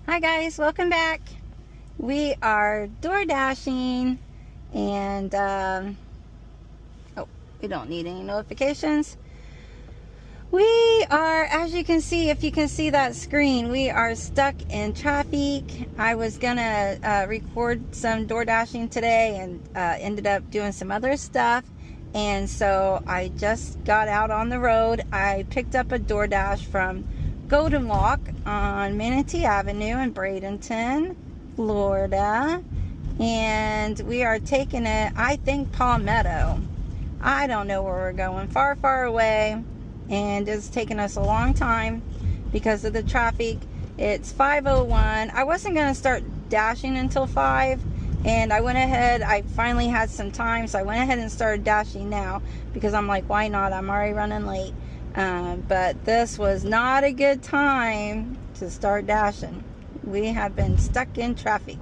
Hi guys, welcome back. We are door dashing and oh, we don't need any notifications. We are, as you can see, if you can see that screen, we are stuck in traffic. I was gonna record some door dashing today and ended up doing some other stuff, and so I just got out on the road. I picked up a DoorDash from Golden Walk on Manatee Avenue in Bradenton, Florida, and we are taking it, I think, Palmetto. I don't know where we're going, far away, and it's taking us a long time because of the traffic. It's 5:01. I wasn't going to start dashing until 5, and I went ahead, I finally had some time, so I went ahead and started dashing now because I'm like, why not? I'm already running late. But this was not a good time to start dashing. We have been stuck in traffic,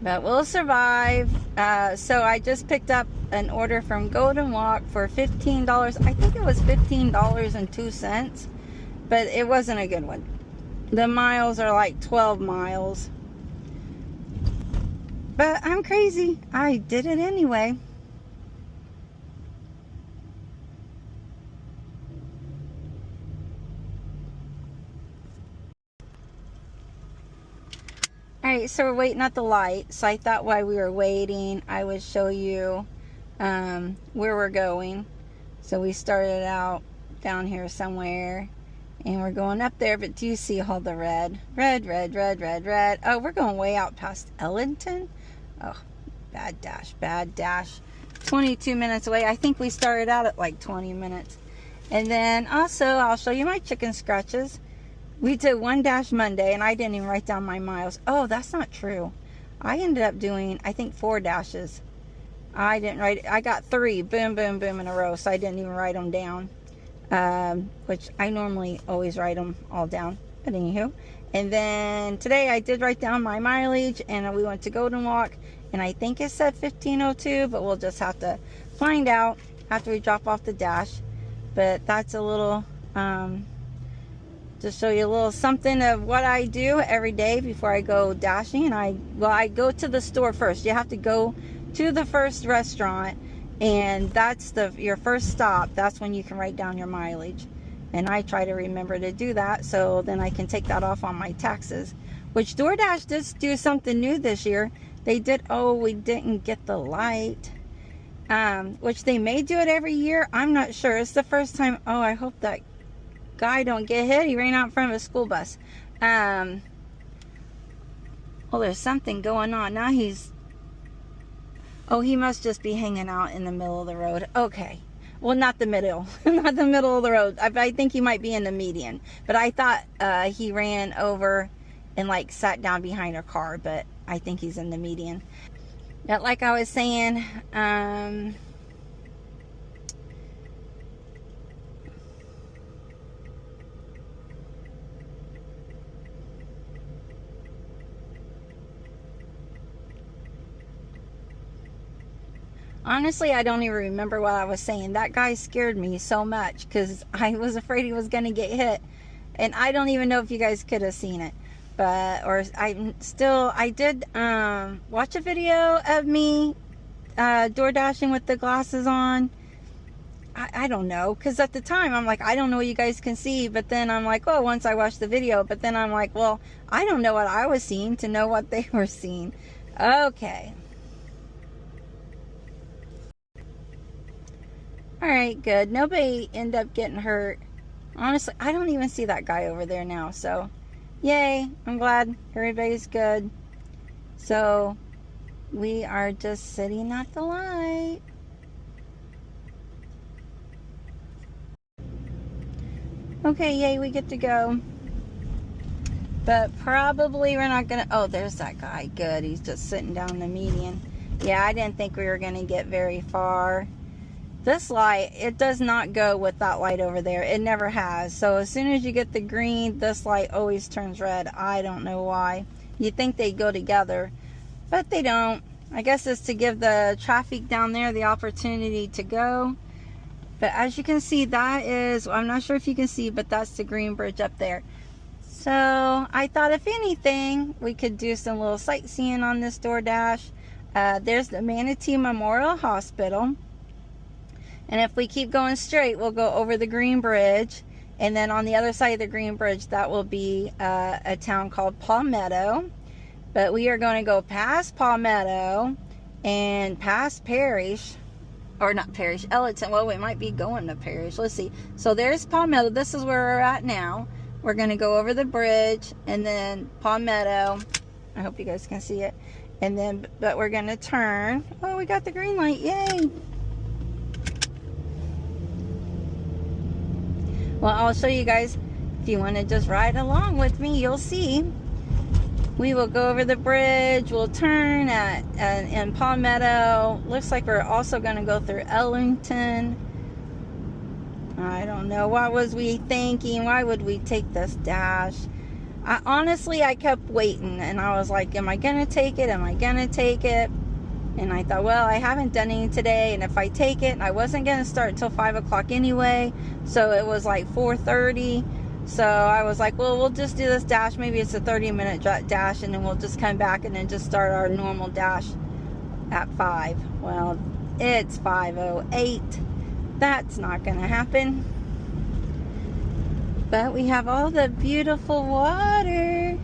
but we'll survive. So I just picked up an order from Golden Walk for $15. I think it was $15.02, but it wasn't a good one. The miles are like 12 miles, but I'm crazy. I did it anyway. Alright, so we're waiting at the light. So I thought while we were waiting, I would show you where we're going. So we started out down here somewhere, and we're going up there, but do you see all the red? Red. Oh, we're going way out past Ellington. Oh, bad dash. 22 minutes away. I think we started out at like 20 minutes. And then also, I'll show you my chicken scratches. We did one dash Monday, and I didn't even write down my miles. Oh, that's not true. I ended up doing, I think, 4 dashes. I didn't write it. I got 3, boom, in a row, so I didn't even write them down. Which I normally always write them all down. But anywho. And then today I did write down my mileage, and we went to Golden Walk, and I think it said 1502, but we'll just have to find out after we drop off the dash. But that's a little, to show you a little something of what I do every day before I go dashing. I go to the store first. You have to go to the first restaurant, and that's your first stop. That's when you can write down your mileage, and I try to remember to do that, so then I can take that off on my taxes. Which DoorDash did do something new this year. They did, oh, we didn't get the light, which they may do it every year. I'm not sure. It's the first time. Oh, I hope that guy don't get hit. He ran out in front of a school bus. Well, there's something going on now. Oh, he must just be hanging out in the middle of the road. Okay, well, not the middle not the middle of the road. I think he might be in the median, but I thought he ran over and like sat down behind a car, but I think he's in the median. But like I was saying, honestly, I don't even remember what I was saying. That guy scared me so much because I was afraid he was going to get hit. And I don't even know if you guys could have seen it. But, I did watch a video of me door dashing with the glasses on. I don't know. Because at the time, I'm like, I don't know what you guys can see. But then I'm like, oh, once I watched the video. But then I'm like, well, I don't know what I was seeing to know what they were seeing. Okay. Alright, good. Nobody ended up getting hurt. Honestly, I don't even see that guy over there now. So, yay. I'm glad everybody's good. So, we are just sitting at the light. Okay, yay, we get to go. But probably we're not going to... Oh, there's that guy. Good. He's just sitting down the median. Yeah, I didn't think we were going to get very far. This light, it does not go with that light over there. It never has. So as soon as you get the green, this light always turns red. I don't know why. You'd think they go together, but they don't. I guess it's to give the traffic down there the opportunity to go. But as you can see, that is, I'm not sure if you can see, but that's the green bridge up there. So I thought if anything, we could do some little sightseeing on this DoorDash. There's the Manatee Memorial Hospital. And if we keep going straight, we'll go over the Green Bridge. And then on the other side of the Green Bridge, that will be a town called Palmetto. But we are going to go past Palmetto and past Parrish. Or not Parrish, Ellington. Well, we might be going to Parrish. Let's see. So there's Palmetto. This is where we're at now. We're going to go over the bridge and then Palmetto. I hope you guys can see it. And then, but we're going to turn. Oh, we got the green light. Yay. Well, I'll show you guys. If you want to just ride along with me, you'll see. We will go over the bridge. We'll turn in Palmetto. Looks like we're also going to go through Ellington. I don't know. What was we thinking? Why would we take this dash? Honestly, I kept waiting. And I was like, am I going to take it? Am I going to take it? And I thought, well, I haven't done any today. And if I take it, I wasn't going to start until 5 o'clock anyway. So it was like 4:30. So I was like, well, we'll just do this dash. Maybe it's a 30-minute dash. And then we'll just come back and then just start our normal dash at 5. Well, it's 5:08. That's not going to happen. But we have all the beautiful water.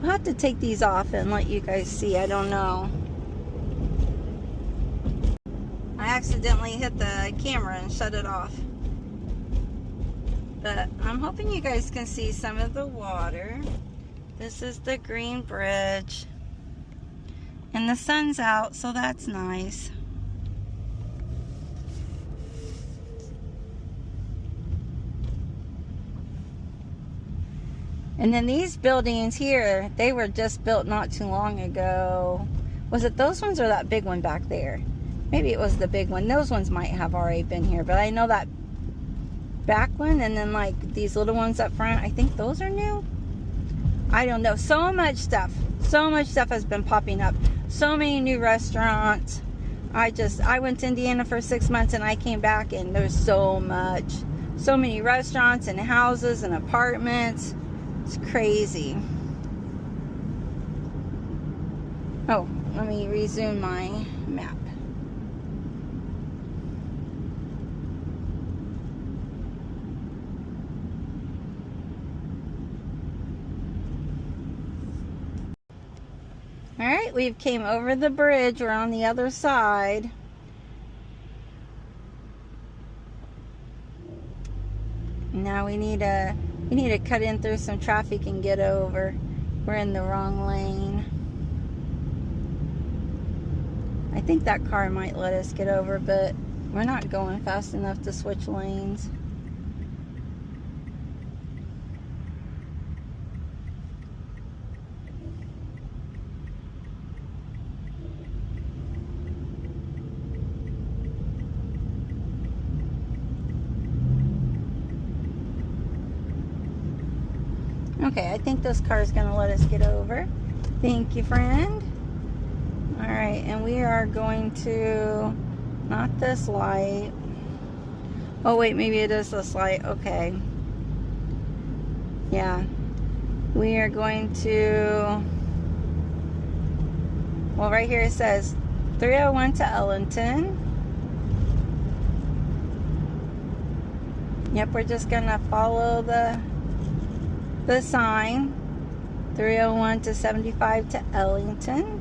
I'll have to take these off and let you guys see. I don't know. I accidentally hit the camera and shut it off. But I'm hoping you guys can see some of the water. This is the Green Bridge. And the sun's out, so that's nice. And then these buildings here, they were just built not too long ago. Was it those ones or that big one back there? Maybe it was the big one. Those ones might have already been here. But I know that back one and then like these little ones up front, I think those are new. I don't know. So much stuff. So much stuff has been popping up. So many new restaurants. I went to Indiana for 6 months and I came back and there's so much. So many restaurants and houses and apartments. It's crazy. Oh, let me resume my map. Alright, we've came over the bridge. We're on the other side. Now we need to cut in through some traffic and get over. We're in the wrong lane. I think that car might let us get over, but we're not going fast enough to switch lanes. Okay, I think this car is going to let us get over. Thank you, friend. Alright, and we are going to, not this light. Oh wait, maybe it is this light. Okay. Yeah. We are going to, well, right here it says 301 to Ellington. Yep, we're just going to follow the sign. 301 to 75 to Ellington.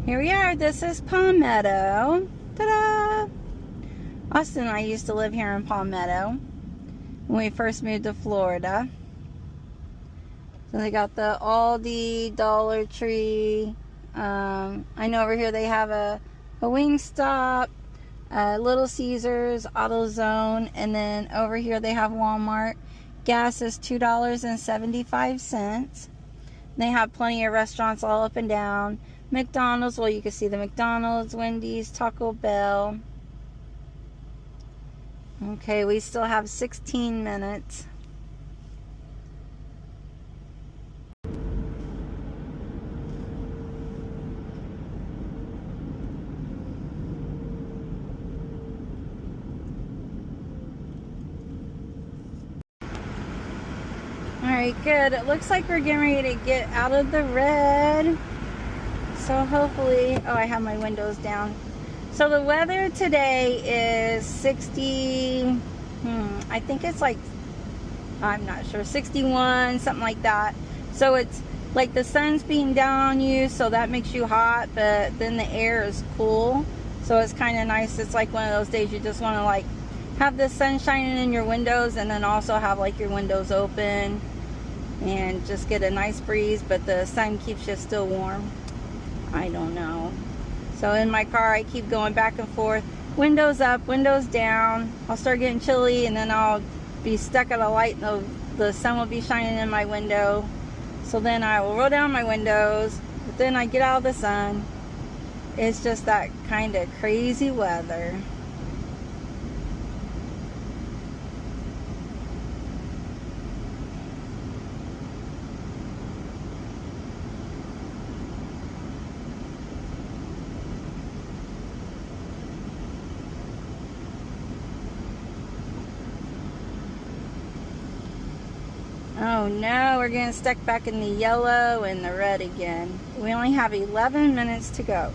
Here we are. This is Palmetto. Ta-da! Austin and I used to live here in Palmetto when we first moved to Florida. So they got the Aldi, Dollar Tree. I know over here they have a Wingstop, Little Caesars, AutoZone, and then over here they have Walmart. Gas is $2.75. They have plenty of restaurants all up and down. McDonald's, well, you can see the McDonald's, Wendy's, Taco Bell. Okay, we still have 16 minutes. Alright, good. It looks like we're getting ready to get out of the red. So hopefully, oh, I have my windows down. So the weather today is 60, I think it's like, I'm not sure, 61, something like that. So it's like the sun's beating down on you, so that makes you hot, but then the air is cool. So it's kind of nice. It's like one of those days you just want to like have the sun shining in your windows and then also have like your windows open and just get a nice breeze, but the sun keeps you still warm. I don't know. So in my car I keep going back and forth, windows up, windows down. I'll start getting chilly and then I'll be stuck at a light and the sun will be shining in my window. So then I will roll down my windows, but then I get out of the sun. It's just that kind of crazy weather. Oh no, we're getting stuck back in the yellow and the red again. We only have 11 minutes to go.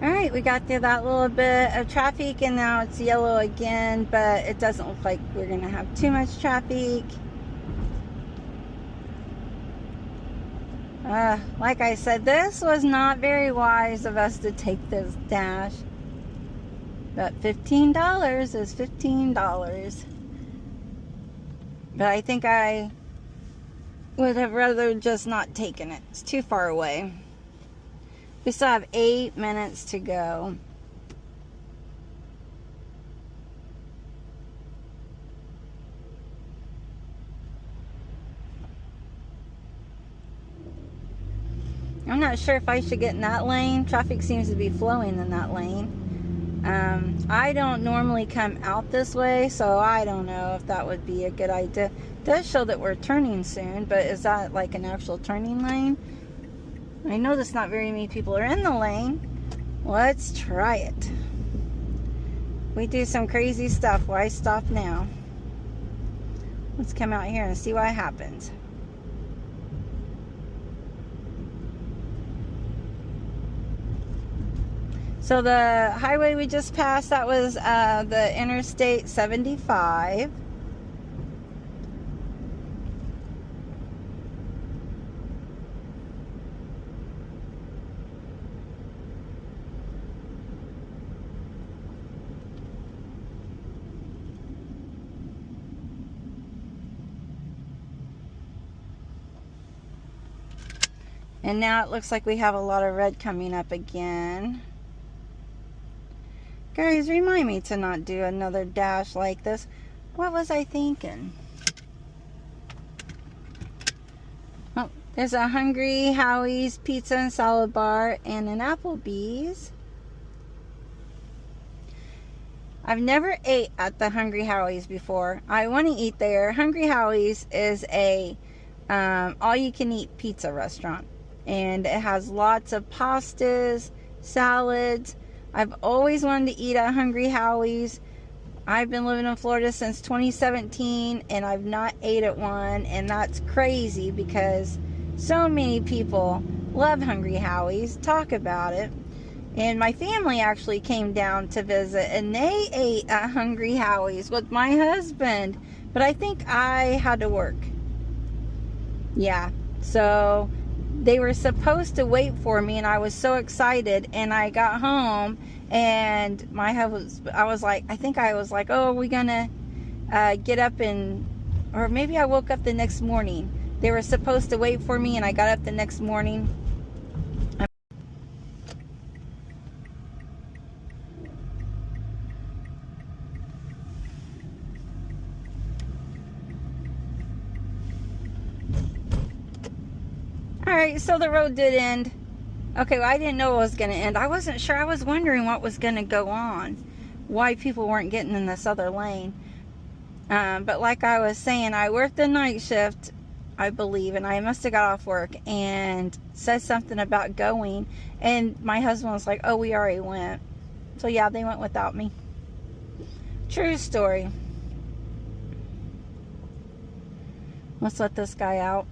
Alright, we got through that little bit of traffic and now it's yellow again, but it doesn't look like we're going to have too much traffic. Like I said, this was not very wise of us to take this dash. But $15 is $15. But I think I would have rather just not taken it. It's too far away. We still have 8 minutes to go. I'm not sure if I should get in that lane. Traffic seems to be flowing in that lane. I don't normally come out this way, so I don't know if that would be a good idea. It does show that we're turning soon, but is that like an actual turning lane? I notice not very many people are in the lane. Let's try it. We do some crazy stuff. Why stop now? Let's come out here and see what happens. So the highway we just passed, that was the Interstate 75. And now it looks like we have a lot of red coming up again. Guys, remind me to not do another dash like this. What was I thinking? Oh, there's a Hungry Howie's Pizza and Salad Bar and an Applebee's. I've never ate at the Hungry Howie's before. I want to eat there. Hungry Howie's is a all-you-can-eat pizza restaurant. And it has lots of pastas, salads. I've always wanted to eat at Hungry Howie's. I've been living in Florida since 2017 and I've not ate at one, and that's crazy because So many people love Hungry Howie's, talk about it. And my family actually came down to visit, and they ate at Hungry Howie's with my husband. But I think I had to work. Yeah, so they were supposed to wait for me, and I was so excited. And I got home, and I was like, oh, are we gonna get up and, or maybe I woke up the next morning. They were supposed to wait for me, and I got up the next morning. Alright, so the road did end. Okay, well, I didn't know it was going to end. I wasn't sure. I was wondering what was going to go on. Why people weren't getting in this other lane. But like I was saying, I worked the night shift, I believe, and I must have got off work and said something about going. And my husband was like, oh, we already went. So yeah, they went without me. True story. Let's let this guy out.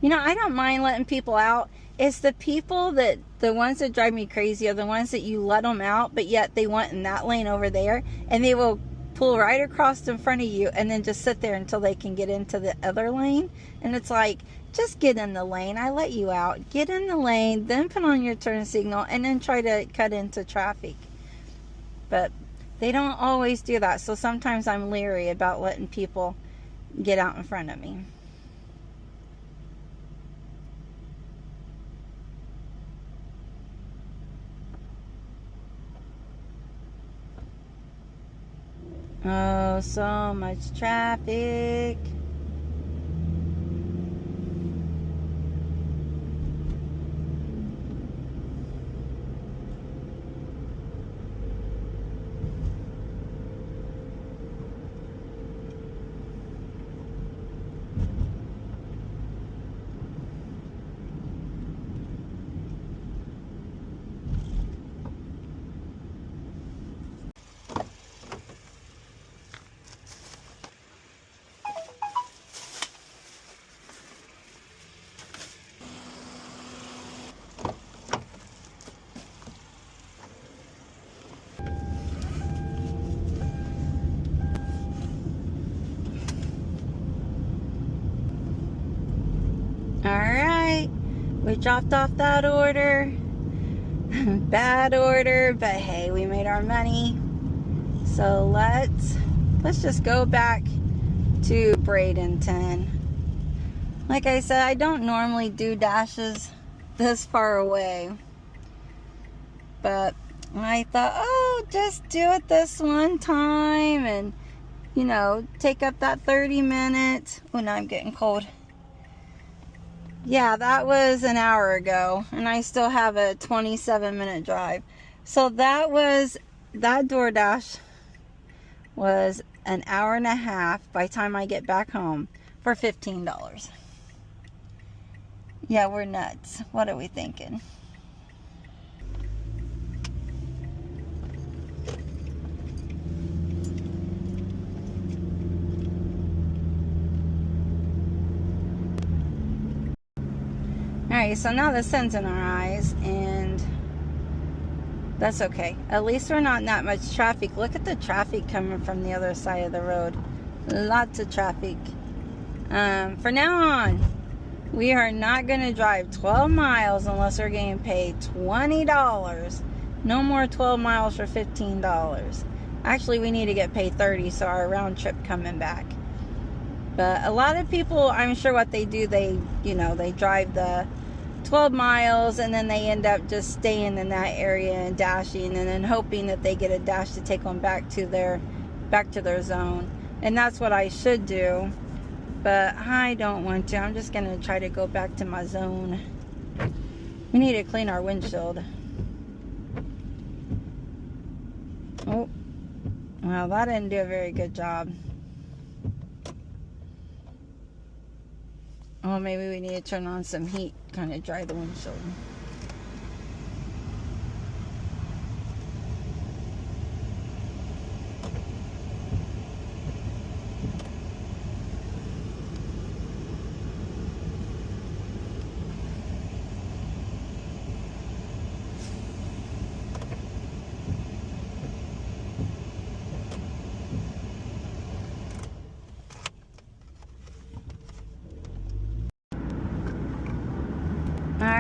You know, I don't mind letting people out. It's the people that, the ones that drive me crazy are the ones that you let them out, but yet they want in that lane over there, and they will pull right across in front of you and then just sit there until they can get into the other lane. And it's like, just get in the lane. I let you out. Get in the lane, then put on your turn signal, and then try to cut into traffic. But they don't always do that, so sometimes I'm leery about letting people get out in front of me. Oh, so much traffic. Alright, we dropped off that order. Bad order, but hey, we made our money. So let's just go back to Bradenton. Like I said, I don't normally do dashes this far away, but I thought, oh, just do it this one time and, you know, take up that 30 minutes. Oh, now I'm getting cold. Yeah, that was an hour ago, and I still have a 27-minute drive. So that DoorDash was an hour and a half by the time I get back home for $15. Yeah, we're nuts. What are we thinking? Alright, so now the sun's in our eyes, and that's okay. At least we're not in that much traffic. Look at the traffic coming from the other side of the road. Lots of traffic. For now on, we are not going to drive 12 miles unless we're getting paid $20. No more 12 miles for $15. Actually, we need to get paid $30, so our round trip coming back. But a lot of people, I'm sure what they do, they drive the 12 miles and then they end up just staying in that area and dashing, and then hoping that they get a dash to take them back to their zone. And that's what I should do, but I don't want to. I'm just going to try to go back to my zone. We need to clean our windshield. Oh, well, that didn't do a very good job. Oh, maybe we need to turn on some heat, kind of dry the windshield.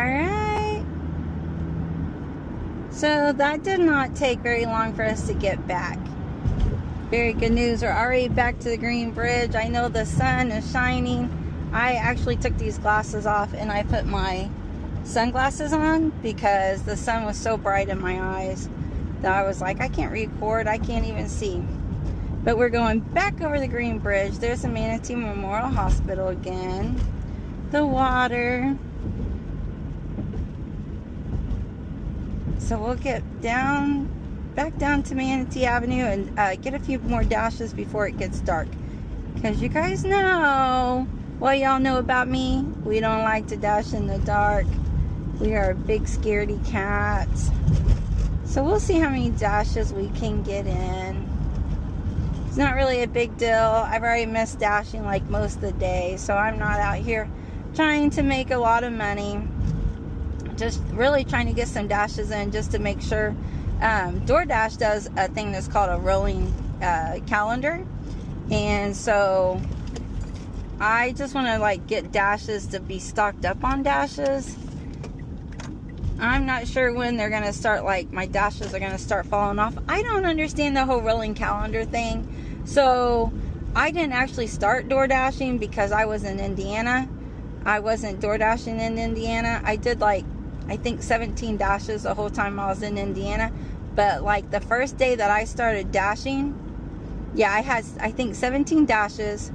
right. So that did not take very long for us to get back. Very good news. We're already back to the Green Bridge. I know the sun is shining. I actually took these glasses off and I put my sunglasses on because the sun was so bright in my eyes that I was like, I can't record, I can't even see. But we're going back over the Green Bridge. There's the Manatee Memorial Hospital again. The water. So we'll get back down to Manatee Avenue and get a few more dashes before it gets dark. Because you guys know, well, y'all know about me, we don't like to dash in the dark. We are big scaredy cats. So we'll see how many dashes we can get in. It's not really a big deal. I've already missed dashing like most of the day, so I'm not out here trying to make a lot of money. Just really trying to get some dashes in just to make sure. DoorDash does a thing that's called a rolling calendar, and so I just want to like get dashes to be stocked up on dashes. I'm not sure when they're gonna start, like my dashes are gonna start falling off. I don't understand the whole rolling calendar thing. So I didn't actually start door dashing because I was in Indiana. I wasn't door dashing in Indiana. I did like, I think 17 dashes the whole time I was in Indiana. But like the first day that I started dashing, yeah, I had, I think 17 dashes,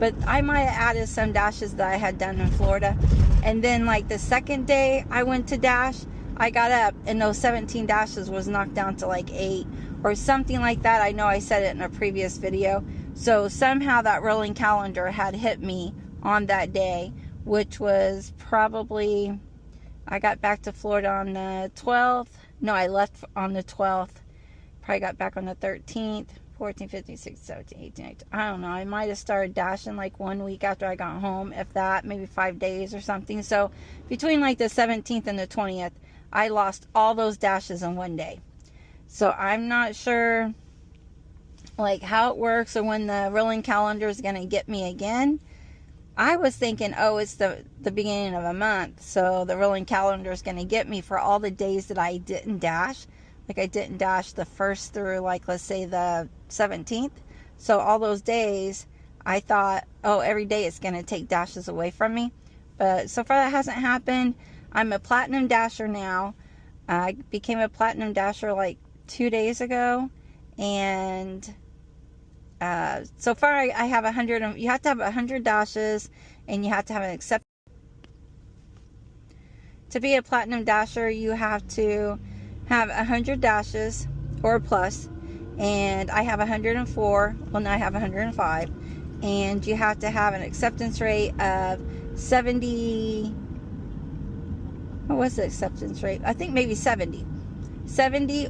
but I might have added some dashes that I had done in Florida. And then like the second day I went to dash, I got up and those 17 dashes was knocked down to like 8 or something like that. I know I said it in a previous video. So somehow that rolling calendar had hit me on that day, which was probably, I got back to Florida on the 12th. No, I left on the 12th. Probably got back on the 13th. 14, 15, 16, 17, 18, 19. I don't know. I might have started dashing like 1 week after I got home, if that, maybe 5 days or something. So between like the 17th and the 20th, I lost all those dashes in 1 day. So I'm not sure like how it works or when the rolling calendar is going to get me again. I was thinking, oh, it's the beginning of a month, so the rolling calendar is going to get me for all the days that I didn't dash. Like I didn't dash the 1st through, like, let's say the 17th. So all those days, I thought, oh, every day it's going to take dashes away from me. But so far that hasn't happened. I'm a platinum dasher now. I became a platinum dasher like 2 days ago. And so far I have 100. You have to have 100 dashes, and you have to have an accept. To be a platinum dasher, you have to have 100 dashes or plus, and I have 104. Well, now I have 105, and you have to have an acceptance rate of 70. What was the acceptance rate? I think maybe 70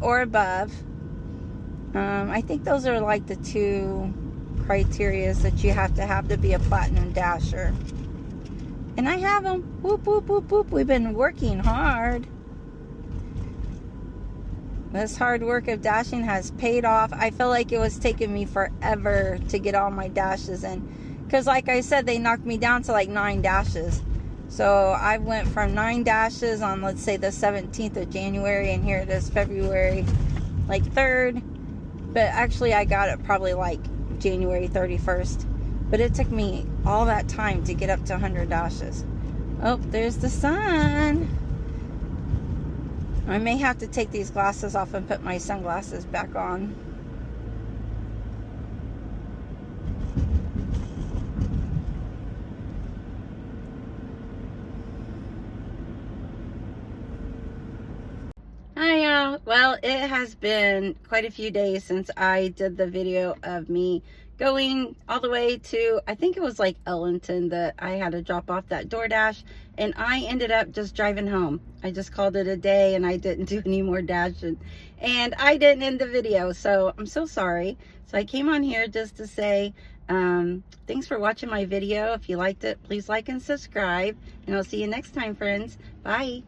or above. I think those are like the 2 criterias that you have to be a platinum dasher, and I have them. Whoop, whoop, whoop, whoop. We've been working hard. This hard work of dashing has paid off. I feel like it was taking me forever to get all my dashes in, because like I said, they knocked me down to like 9 dashes. So I went from 9 dashes on, let's say, the 17th of January, and here it is February like 3rd. But actually I got it probably like January 31st. But it took me all that time to get up to 100 dashes. Oh, there's the sun. I may have to take these glasses off and put my sunglasses back on. Hi y'all. Well, it has been quite a few days since I did the video of me going all the way to, I think it was like Ellington, that I had to drop off that DoorDash, and I ended up just driving home. I just called it a day and I didn't do any more dashing, and I didn't end the video, so I'm so sorry. So I came on here just to say thanks for watching my video. If you liked it, please like and subscribe, and I'll see you next time, friends. Bye.